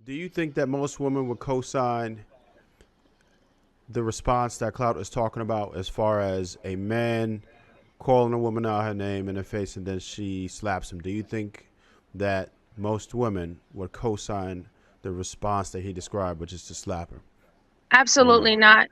Do you think that most women would co-sign the response that Clout is talking about, as far as a man calling a woman out her name in her face and then she slaps him? Do you think that most women would co-sign the response that he described, which is to slap her, or no? Absolutely not.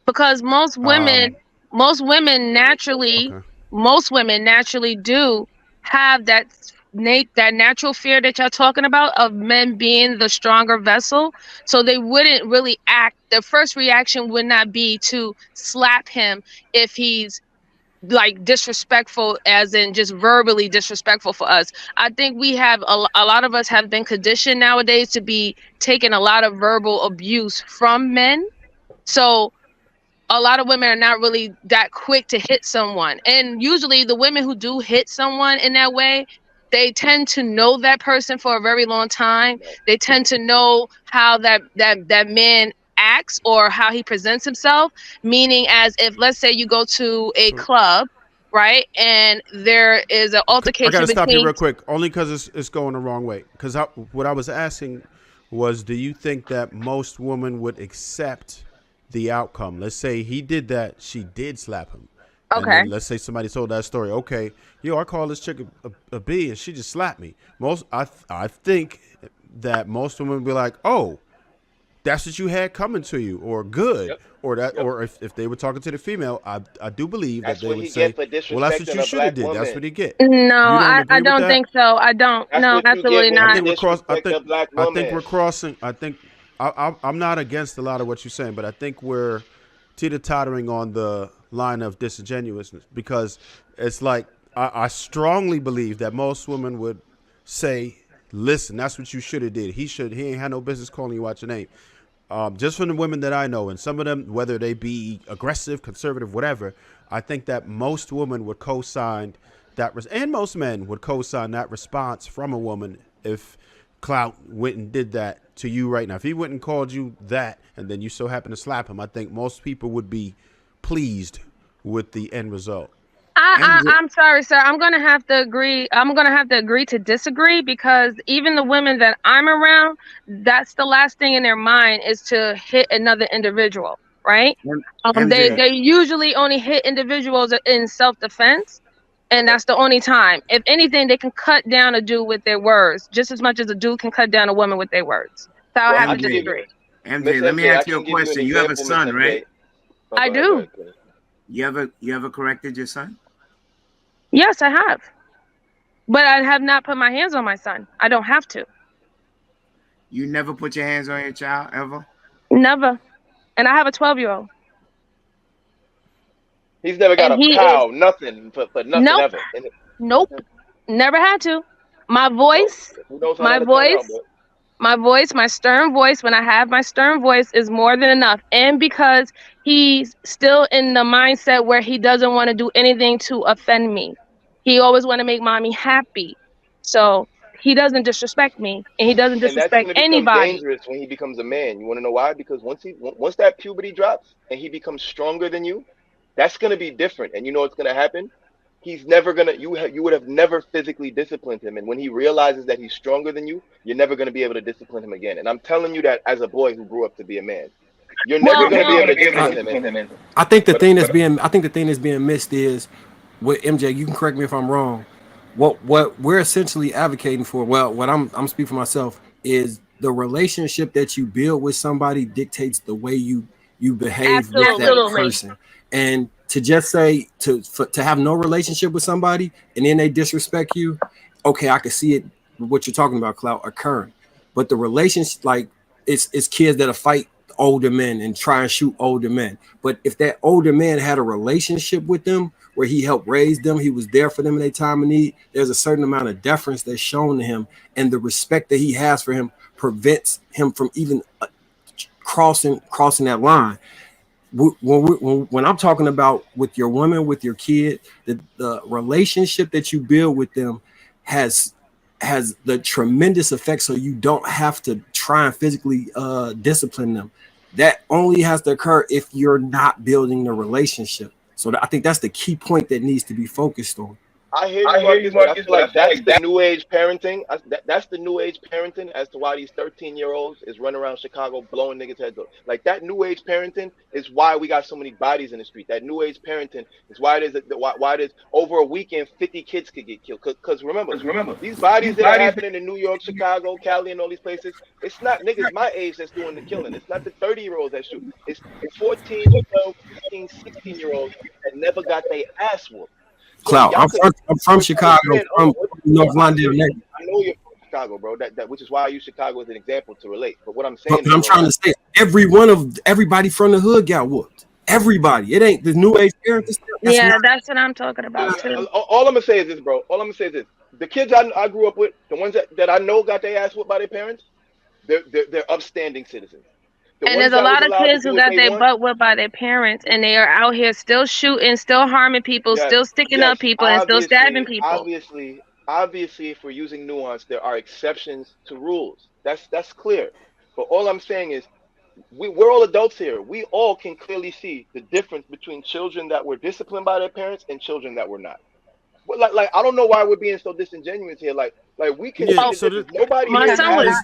Because Um. most women naturally, Okay. most women naturally do have that natural fear that y'all talking about of men being the stronger vessel. So they wouldn't really act. Their first reaction would not be to slap him if he's like disrespectful, as in just verbally disrespectful for us. I think we have a lot of us have been conditioned nowadays to be taking a lot of verbal abuse from men. So a lot of women are not really that quick to hit someone. And usually the women who do hit someone in that way, they tend to know that person for a very long time. They tend to know how that man acts or how he presents himself. Meaning, as if, let's say you go to a So club, right? And there is an I got altercation to stop you between. real quick, only because it's going the wrong way. Because what I was asking was, do you think that most women would accept the outcome? Let's say he did that, she did slap him, and Okay. then let's say somebody told that story. Okay, yo, I call this chick a B, and she just slapped me. I think that most women would be like, oh, that's what you had coming to you, or good, Yep. or that, Yep. or if they were talking to the female, I do believe that That's they what would he get say, for well, that's what disrespecting you a should have black did. That's woman. what he get. No, You don't I agree with don't that? think so. I don't. That's No, what you get absolutely when I you not. think we're cross. disrespect a black I think woman. we're crossing. I'm not against a lot of what you're saying, but I think we're teeter tottering on the line of disingenuousness, because it's like I strongly believe that most women would say, "Listen, that's what you should have did. He ain't had no business calling you out your name." Just from the women that I know, and some of them, whether they be aggressive, conservative, whatever, I think that most women would co-sign and most men would co-sign that response from a woman if Clout went and did that to you right now. If he went and called you that, and then you so happen to slap him, I think most people would be pleased with the end result. MJ, I'm sorry, sir. I'm gonna have to agree. I'm gonna have to agree to disagree, because even the women that I'm around, that's the last thing in their mind is to hit another individual, right? MJ, They usually only hit individuals in self defense, and that's the only time. If anything, they can cut down a dude with their words just as much as a dude can cut down a woman with their words. So I'll Well, have I to can give MJ, you, disagree. MJ. Miss Let me MJ. I ask you a can give you an question. You have a example, Miss son, MJ. right? Oh, I go ahead. Go do. ahead. Go ahead. You ever corrected your son? Yes, I have, but I have not put my hands on my son. I don't have to. You never put your hands on your child ever? Never. And I have a 12-year-old, He's never got and a he is pow, nothing for nothing nope, ever. nope, Okay. never had to. My Well, voice, who knows how my that'll turn out, voice, but my stern voice, when I have my stern voice, is more than enough. And because he's still in the mindset where he doesn't want to do anything to offend me, he always want to make mommy happy. So he doesn't disrespect me, and he doesn't and that's disrespect going to become anybody. dangerous when he becomes a man. You want to know why? Because once that puberty drops and he becomes stronger than you, that's going to be different. And you know what's going to happen? He's never gonna you would have never physically disciplined him, and when he realizes that he's stronger than you, you're never gonna be able to discipline him again. And I'm telling you that as a boy who grew up to be a man, you're never Well, gonna be able to I, discipline him. And I think the thing that's being missed is with MJ. You can correct me if I'm wrong. What we're essentially advocating for, well, what I'm speaking for myself, is the relationship that you build with somebody dictates the way you behave with that absolutely. person. And to just say to have no relationship with somebody and then they disrespect you, okay, I can see it. What you're talking about, Clout, occurring. But the relationship, like, it's kids that'll fight older men and try and shoot older men. But if that older man had a relationship with them where he helped raise them, he was there for them in their time of need, there's a certain amount of deference that's shown to him, and the respect that he has for him prevents him from even crossing that line. When I'm talking about with your woman, with your kid, the relationship that you build with them has the tremendous effect, so you don't have to try and physically discipline them. That only has to occur if you're not building the relationship. So I think that's the key point that needs to be focused on. I hear you, Marcus, but I feel like that's the new age parenting. That's the new age parenting as to why these 13-year-olds is running around Chicago blowing niggas' heads off. Like that new age parenting is why we got so many bodies in the street. That new age parenting is why there's over a weekend 50 kids could get killed. Because remember, these bodies that are happening in New York, Chicago, Cali, and all these places, it's not niggas my age that's doing the killing. It's not the 30-year-olds that shoot. It's 14, 12, 15, 16-year-olds that never got their ass whooped. So Clout. I'm from Chicago, from North London. I know you're from Chicago, bro. That which is why I use Chicago as an example to relate. But what I'm saying But I'm trying to say everybody from the hood got whooped. Everybody. It ain't the new age parents. That's what I'm talking about too. All I'm gonna say is this, bro. All I'm gonna say is this: the kids I grew up with, the ones that I know got their ass whooped by their parents, they're upstanding citizens. And there's a lot of kids who got their butt whipped by their parents, and they are out here still shooting, still harming people, still sticking up people, and still stabbing people. Obviously, if we're using nuance, there are exceptions to rules. That's clear. But all I'm saying is, we're all adults here. We all can clearly see the difference between children that were disciplined by their parents and children that were not. But like I don't know why we're being so disingenuous here. Like we can. Yeah, so nobody. My son was.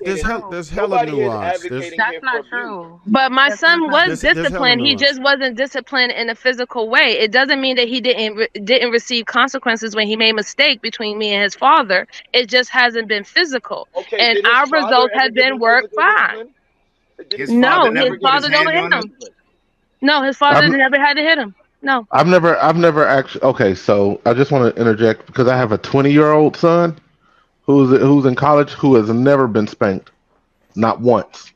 There's hella nuance. That's not true. But my son was disciplined. He just wasn't disciplined in a physical way. It doesn't mean that he didn't receive consequences when he made a mistake between me and his father. It just hasn't been physical. Okay, and our results have been worked fine. No, his father don't hit him. No, his father never had to hit him. No. I've never actually. Okay, so I just want to interject because I have a 20-year-old son who's in college who has never been spanked, not once.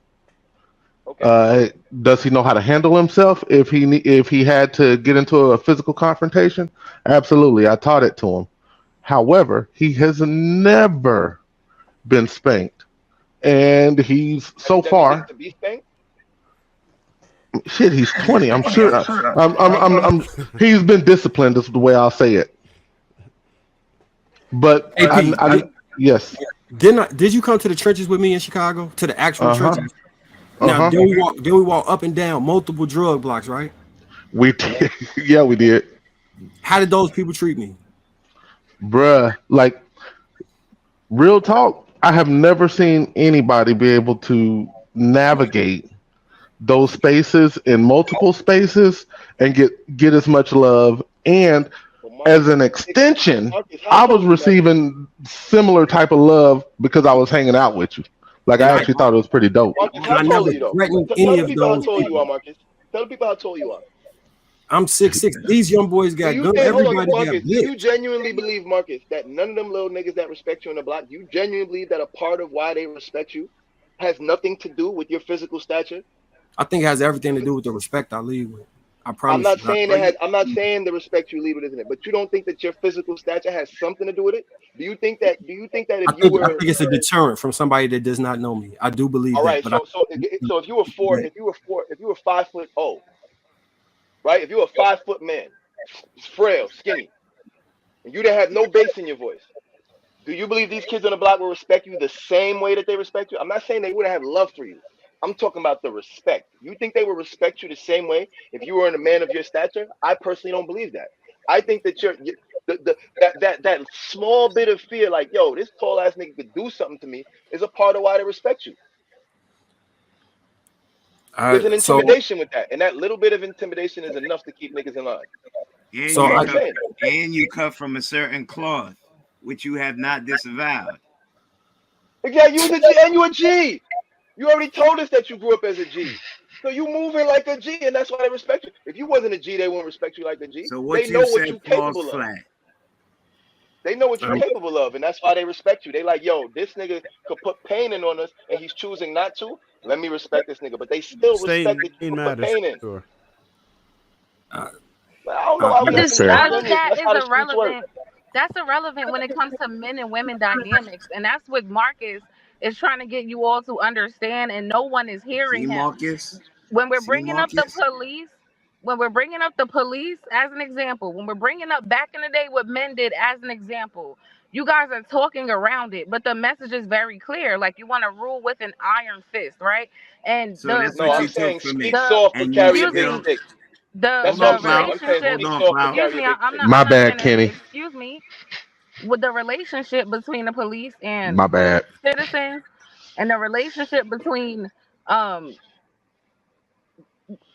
Okay. Does he know how to handle himself if he had to get into a physical confrontation? Absolutely, I taught it to him. However, he has never been spanked, and he's so far. To be spanked? Shit, he's 20. I'm sure. He's been disciplined. Is the way I'll say it. But yes. Did you come to the trenches with me in Chicago? To the actual trenches? Now, then we walk up and down multiple drug blocks, right? We did. Yeah, we did. How did those people treat me? Bruh, like, real talk, I have never seen anybody be able to navigate those spaces in multiple spaces and get as much love. And as an extension, I was receiving similar type of love because I was hanging out with you. Like, I actually thought it was pretty dope. I never threatened any of those. Tell the people how tall you are. I'm 6'6". These young boys got guns. Everybody got Marcus, do you genuinely believe, Marcus, that none of them little niggas that respect you in the block, do you genuinely believe that a part of why they respect you has nothing to do with your physical stature? I think it has everything to do with the respect I lead with. I promise. I'm not saying the respect you lead with isn't it, but you don't think that your physical stature has something to do with it? Do you think that if I think it's a deterrent from somebody that does not know me. I do believe. All right, that, so if you were 5 foot, right? If you were a 5 foot man, frail, skinny, and you didn't have no bass in your voice, do you believe these kids on the block will respect you the same way that they respect you? I'm not saying they wouldn't have love for you. I'm talking about the respect. You think they would respect you the same way if you were a man of your stature? I personally don't believe that. I think that that small bit of fear, like, yo, this tall ass nigga could do something to me, is a part of why they respect you. There's an intimidation with that, and that little bit of intimidation is enough to keep niggas in line. And you cut from a certain cloth, which you have not disavowed. Yeah, you a G. You already told us that you grew up as a G. So you moving like a G, and that's why they respect you. If you wasn't a G, they wouldn't respect you like a G. So what you said falls flat. They know what you're capable of, and that's why they respect you. They like, yo, this nigga could put pain in on us, and he's choosing not to. Let me respect this nigga. But they still respect that you put pain in. Sure. I don't know why that is irrelevant. That's irrelevant when it comes to men and women dynamics, and that's what Marcus is trying to get you all to understand, and no one is hearing him. Marcus? When we're bringing up the police as an example, when we're bringing up back in the day what men did as an example, you guys are talking around it, but the message is very clear. Like, you want to rule with an iron fist, right? And so that's what you took from me. Speak soft, but carry a big stick. That's all I'm saying. I'm saying relationship. speak softly, Excuse carry a me, big I'm stick. not. My I'm not bad, finished. Kenny. Excuse me. With the relationship between the police and My bad. citizens, and the relationship between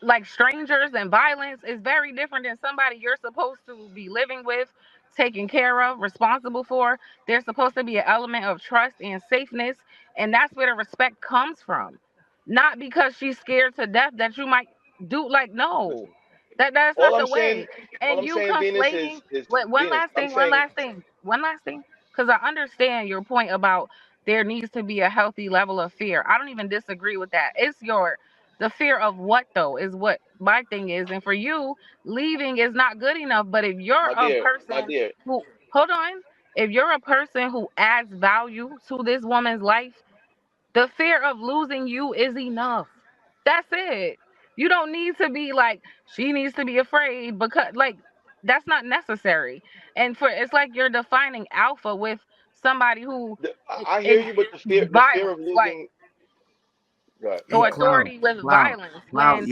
like strangers and violence is very different than somebody you're supposed to be living with, taking care of, responsible for. There's supposed to be an element of trust and safeness, and that's where the respect comes from. Not because she's scared to death that you might do like no. Listen, That's all not I'm the saying, way. And you Venus conflating is one Venus. last I'm thing, one saying last thing, one last thing. Because I understand your point about there needs to be a healthy level of fear. I don't even disagree with that. It's your the fear of what though is what my thing is. And for you, leaving is not good enough. But if you're a my person dear. who hold on, if you're a person who adds value to this woman's life, the fear of losing you is enough. That's it. You don't need to be like she needs to be afraid because like that's not necessary. And for it's like you're defining alpha with somebody who I hear ex- you, but the fear of violence, like losing. Right. Hey, or Cloud, authority with Cloud, violence. Cloud, When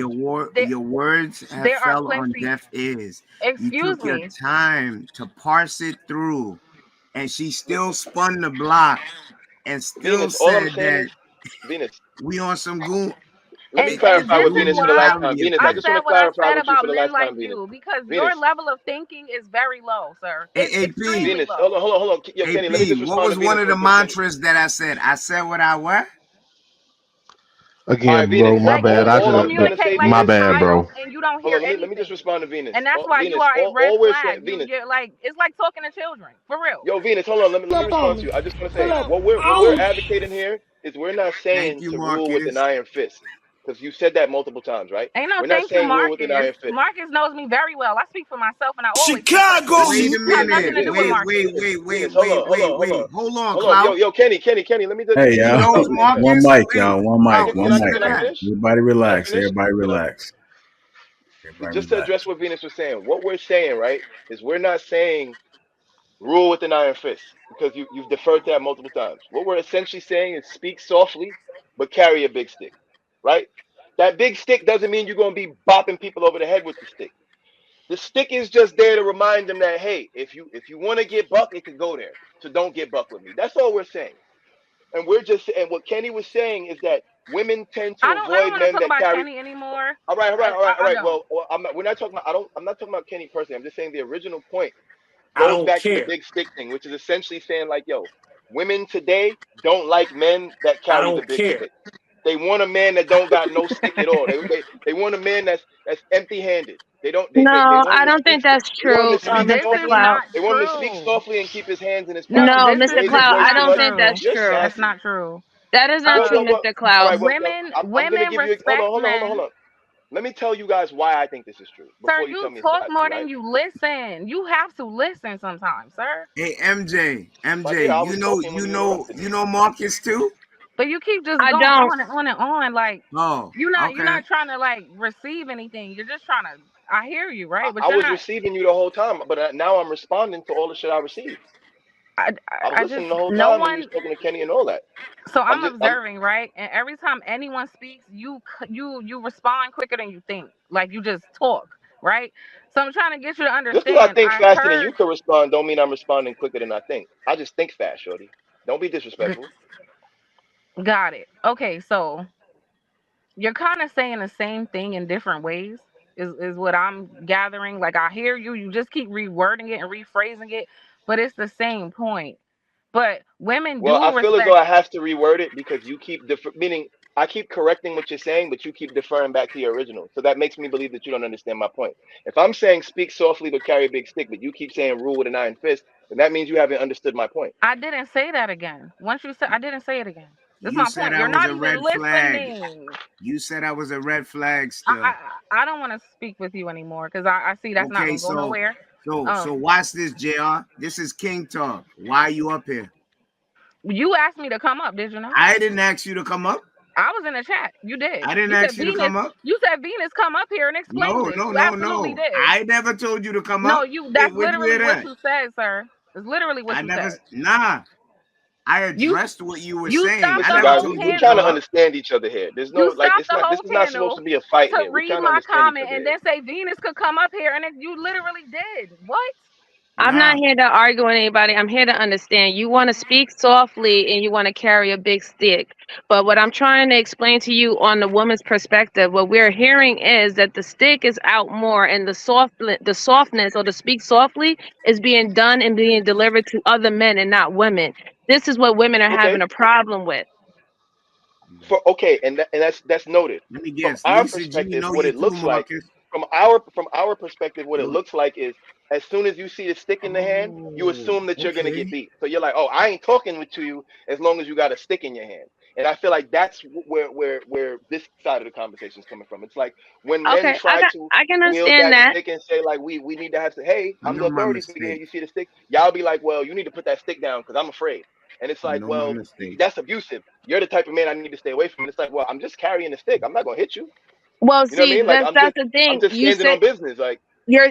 there your words have there are fell on plenty. deaf ears. You Excuse took your me. time to parse it through, and she still Listen, spun the block and still Venus. All I'm said saying that is Venus. we on some goon. Let me And clarify this with is Venus for what the last I time. Intentionality Venus, I I just again. want said to what I clarify said with you for about the men last like time, Venus. you because your Venus. level of thinking is very low, sir. It's AP, extremely Venus. Hold low. on, hold on, hold on. Yo, Kenny, let me just AP, what respond was to one Venus of real the quick, Kenny. mantras that I said? I said what I what? All right, Again, Venus. bro, my Like bad. I All you I'm just, trying to communicate say, like my a Venus, bad, Venus. bro. child and you don't Hold hear on, let me just anything. respond to Venus. And that's All, why you Venus, are a red all we're saying, flag. Venus. You're like it's like talking to children. For real. Yo, Venus, hold on. Let me respond to you. I just want to say what we're advocating here is we're not Thank saying you, to rule with an Marcus. iron fist because you said that multiple times, right? Ain't no We're not thank you, saying rule with an Marcus. iron fist. Marcus knows me very well. I speak for myself and I always speak for Chicago. myself. Wait a Have nothing minute. to do with Venus, Marcus. Venus, hold on, hold on, hold on, Hold on, hold on. Cloud. Yo, Kenny, let me Hey, just He y'all. finish what knows I'm saying. One Marcus. mic, Wait, y'all. One mic. Cloud, One mic. Can I relax. finish? Everybody Can I relax. finish? Everybody Hold on. relax. Everybody Just to relax. address what Venus was saying, what we're saying, right, is we're not saying rule with an iron fist because you've deferred to that multiple times. What we're essentially saying is speak softly, but carry a big stick, right? That big stick doesn't mean you're going to be bopping people over the head with the stick. The stick is just there to remind them that hey, if you want to get buck, it could go there. So don't get buck with me. That's all we're saying. And what Kenny was saying is that women tend to I don't avoid want to men talk that about carry. Kenny anymore. All right, all right, all right, all I right. don't. Well, we're not talking about. I'm not talking about Kenny personally. I'm just saying the original point I goes don't back to the care. big stick thing, which is essentially saying like, yo, women today don't like men that I carry the don't big care. stick. They want a man that don't got no stick at all. They want a man that's empty handed. They No, want I him to don't speak. think that's They want him true, to speak This Mr. is softly. Cloud. not They want him to speak true. softly and keep his hands in his No, pocket. No, this When Mr. he is gets Cloud, close I not to don't her, think true. that's you're true. That's sassy. not true. That is not true, Well, Mr. all Cloud. right. Well, I'm gonna Women give you. Hold on, respect hold on, hold on, hold men. on. Let me tell you guys why I think this is true Sir, before you tell you me it's talk not more true, right? than you listen. You have to listen sometimes, sir. Hey, MJ, My dear, I you was know, talking when you interrupted me. Marcus too. But you keep just I going don't. on and on and on. Like Oh, you're okay. not trying to like receive anything. You're just trying to I hear you, I, right? But I you're was not receiving you the whole time, but now I'm responding to all the shit I received. I was I listening just the whole no time when you was one talking to Kenny and all that. so I'm I'm just, I'm observing, right? And every time anyone speaks, you respond quicker than you think. Like you just talk, right? So I'm trying to get you to just because I understand. think I faster than you heard can respond, don't mean I'm responding quicker than I think. I just think fast, shorty. Don't be disrespectful. got it. Okay, so you're kind of saying the same thing in different ways is what I'm gathering. Like I hear you, you just keep rewording it and rephrasing it, but it's the same point. But women Well, do I feel as though respect. I have to reword it because you keep meaning I keep correcting what you're saying, but you keep deferring back to your original. So that makes me believe that you don't understand my point. If I'm saying speak softly but carry a big stick, but you keep saying rule with an iron fist, then that means you haven't understood my point. I didn't say that again. Once you said I didn't say it again. This is You my said point. I You're was not a even red flag. listening. You said I was a red flag I still. I don't want to speak with you anymore because I see that's not Okay, gonna go nowhere. so Um, watch this, JR. This is King Talk. Why are you up here? you asked me to come up, did you not? I didn't ask you to come up. I was in the chat. You did. I didn't You said ask you to Venus. come up. You said Venus come up here and explain No, this. no, You no, absolutely no. did. I never told you to come No, up. you. Wait, That's where'd you literally hear what that? you said, sir. It's literally what I you never, said. nah. I addressed what you were you saying. stopped I the never Guys, whole told you we're to trying to panel. understand each other here. There's no You like, stopped it's the not. This whole is not supposed panel to be a fight to here. We're read trying to my understand each comment other and here. then say Venus could come up here, and then you literally did. What? I'm Nah. not here to argue with anybody. I'm here to understand. You want to speak softly and you want to carry a big stick. But what I'm trying to explain to you on the woman's perspective, what we're hearing is that the stick is out more and the softness or the speak softly is being done and being delivered to other men and not women. This is what women are Okay. having a problem with. Okay, and that's noted. Let me From guess. our Lisa G perspective, know what you it too, looks like, Marcus. from our perspective, what it looks like is, as soon as you see the stick in the hand, you assume that you're gonna get Okay. beat. So you're like, oh, I ain't talking to you as long as you got a stick in your hand. And I feel like that's where this side of the conversation is coming from. It's like when men Okay, try to I can wield understand that that. stick and say like, we need to have to, hey, I I'm the know my authority figure here. mistake. You see the stick, y'all be like, well, you need to put that stick down because I'm afraid. And it's I like, know my well, mistake. that's abusive. You're the type of man I need to stay away from. And it's like, well, I'm just carrying the stick. I'm not gonna hit you. Well, You know what I see, mean? Like that's the I'm thing. just You standing said on business. Like,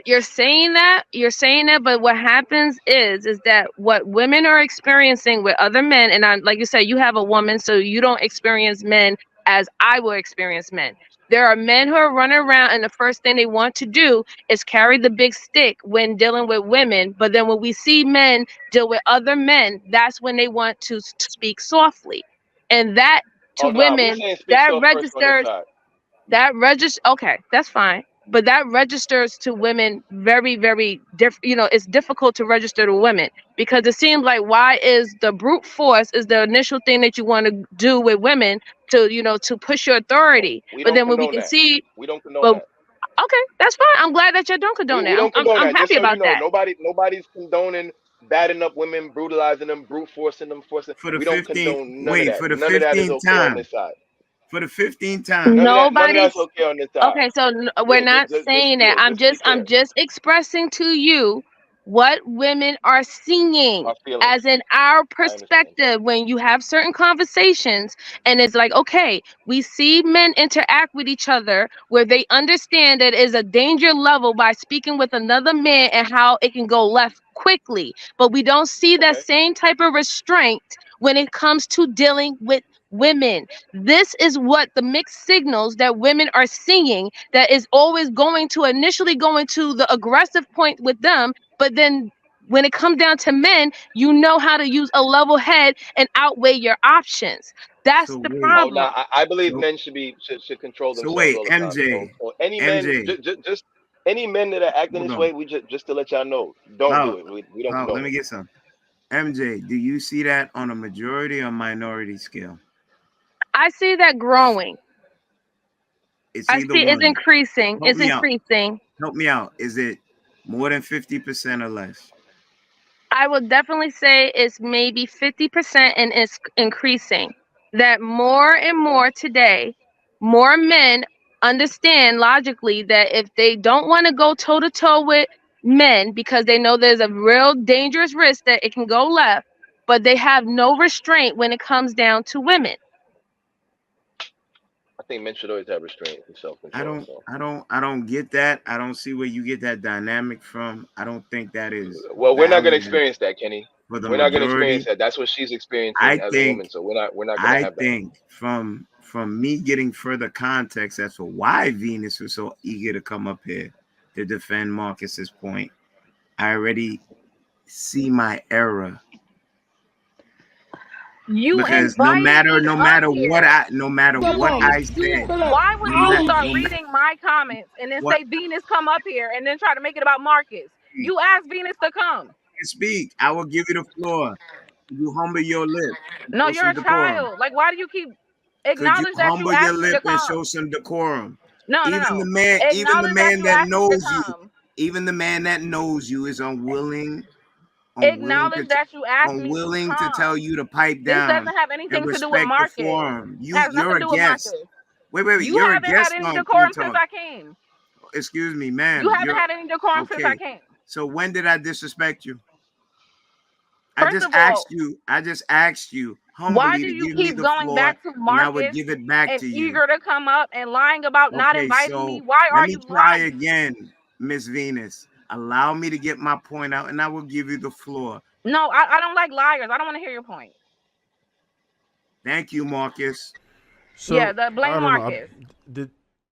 you're saying that, but what happens is that what women are experiencing with other men, and I, like you said, you have a woman, so you don't experience men as I will experience men. There are men who are running around and the first thing they want to do is carry the big stick when dealing with women, but then when we see men deal with other men, that's when they want to speak softly, and that to oh no, we women, saying speak that so first on this registers, side. okay, that's fine, but that registers to women very it's difficult to register to women because it seems like, why is the brute force is the initial thing that you want to do with women to, to push your Oh, authority, we but don't then when we condone can that. see, We don't condone but that. okay, that's fine. I'm glad that you don't condone We that. don't condone I'm that. Just happy so you about know, that. nobody's condoning batting up women, brutalizing them, brute forcing them, forcing. For the We don't 15th, condone none of wait, that. for the None of that is 15th okay on time. this side. For the 15th time. None of that's Nobody's okay on this side. okay, so we're Yeah, not saying that. yeah, just to be I'm clear. just expressing to you what women are seeing Our feelings. as in our I understand. perspective when you have certain conversations, and it's like, okay, we see men interact with each other where they understand that is a danger level by speaking with another man and how it can go left quickly, but we don't see that Okay. same type of restraint when it comes to dealing with women. This is what the mixed signals that women are seeing, that is always going to initially going to the aggressive point with them, but then when it comes down to men, you know how to use a level head and outweigh your options. That's So the wait. Oh, now problem. I believe So men should control so themselves wait, all the time. So, MJ. so any men, MJ. just any men that are acting Hold this on. way, we just to let y'all know, don't do Cloud. it. We don't Cloud, let condone me it. get some. MJ, do you see that on a majority or minority scale? I see that growing. It's I either see it's one. increasing. Help It's me out. increasing. Help me out. Is it more than 50% or less? I would definitely say it's maybe 50% and it's increasing. That more and Okay. more today, more men understand logically that if they don't want to go toe to toe with men because they know there's a real dangerous risk that it can go left, but they have no restraint when it comes down to women. I think men should always have restraint and self control. So, I don't get that. I don't see where you get that dynamic from. I don't think that is well, we're not gonna valid experience that, Kenny. for the We're not gonna experience majority. that. That's what she's I experiencing as a woman. think So we're not gonna I have that. think from me getting further context as to why Venus was so eager to come up here to defend Marcus's point, I already see my error. You Because invited me up here. no matter what I said, Why would no you matter start reading my comments and then what say Venus come up here and then try to make it about Marcus? You asked Venus to come. I speak, I will give you the floor. You humble your lip and No, show you're some a decorum. child. Like, why do you keep Could you acknowledge that you humble your asked me lip to and show come? some decorum? No, no, Even the no. man, Acknowledge that you asked me to come. even the man that knows you is Acknowledge that you asked me to unwilling to tell come. you to pipe This down doesn't have and anything to do with respect the Marcus. forum. It has You're nothing a to do with guest. Marcus. Wait, You you're a haven't had guest any on Queen decorum since Talk. I came. Excuse me, You ma'am. haven't You're had any decorum since I okay. came. So when did I disrespect you? First of all, I just asked you why humbly do to you give me keep the going floor back to and I would Marcus give it back and to you. eager to come up and lying about not Okay, inviting me? so Why let are me you try lying? again, Miss Venus. Allow me to get my point out and I will give you the floor. No, I don't like liars. I don't want to hear your point. Thank you, Marcus. So Yeah, the blame I don't know. Marcus. Did